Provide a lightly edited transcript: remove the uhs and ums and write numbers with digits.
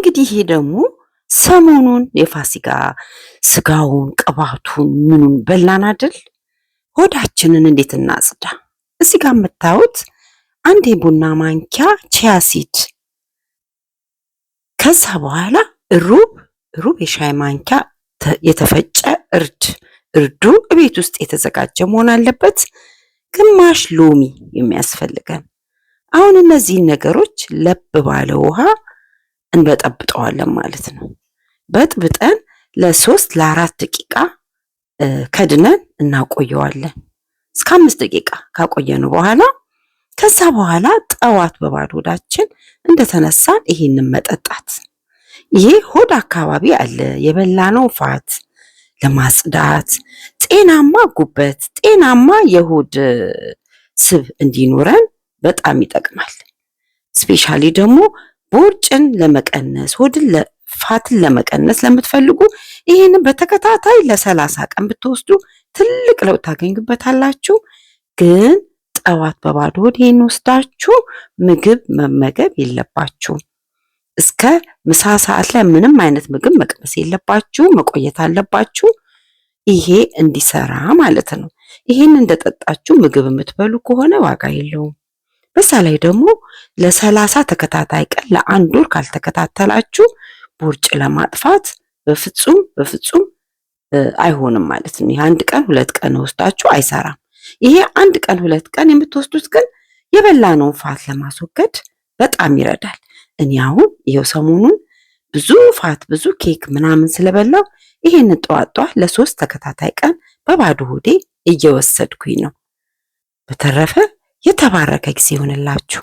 እንግዲህ ይሄ ደግሞ ሰሞኑን የፋሲካ ስጋውን ቅባቱን ምኑን በላን አይደል? ሆዳችንን እንዴት እናጽዳ? እዚህ ጋር የምታዩት አንድ የቡና ማንኪያ ቺያ ሲድ፣ ከዛ በኋላ ሩብ የሻይ ማንኪያ የተፈጨ እርዱ ቤት ውስጥ የተዘጋጀ መሆን አለበት። ግማሽ ሎሚ የሚያስፈልገን። አሁን እነዚህን ነገሮች ለብ ባለ ውሃ እንበጠብጠዋለን ማለት ነው። በጥብጠን ለ3-4 ደቂቃ ከድነን እናቆየዋለን። እስከ 5 ደቂቃ ካቆየነው በኋላ ከዛ በኋላ ጠዋት በባዶ ሆዳችን እንደተነሳን ይሄንን መጠጣት። ይሄ ሆድ አካባቢ አለ የበላነው ፋት ለማጽዳት፣ ጤናማ ጉበት፣ ጤናማ የሆድ ስብ እንዲኖረን በጣም ይጠቅማል። ስፔሻሊ ደግሞ ቦርጭን ለመቀነስ ፋትን ለመቀነስ ለምትፈልጉ ይሄንን በተከታታይ ለ30 ቀን ብትወስዱ ትልቅ ለውጥ ታገኙበታላችሁ። ግን ጠዋት በባዶ ሆድ ይሄን ወስዳችሁ ምግብ መመገብ የለባችሁ። እስከ ምሳ ሰዓት ላይ ምንም አይነት ምግብ መቅመስ የለባችሁ፣ መቆየት አለባችሁ። ይሄ እንዲሰራ ማለት ነው። ይሄን እንደጠጣችሁ ምግብ የምትበሉ ከሆነ ዋጋ የለውም። በዛ ላይ ደግሞ ለ30 ተከታታይ ቀን ለ1 ወር ካልተከታተላችሁ ቦርጭ ለማጥፋት በፍጹም አይሆንም ማለት ነው። የ1 ቀን 2 ቀን ወስዳችሁ አይሰራም። ይሄ 1 ቀን 2 ቀን የምትወስዱት ግን የበላነውን ፋት ለማስወገድ በጣም ይረዳል። እኔ አሁን ይሄው ሰሞኑን ብዙ ፋት ብዙ ኬክ ምናምን ስለበላው ይሄንን ጠዋት ለ3 ተከታታይ ቀን በባዶ ሆዴ እየወሰድኩኝ ነው። በተረፈ የተባረከ ጊዜ ይሆንላችሁ።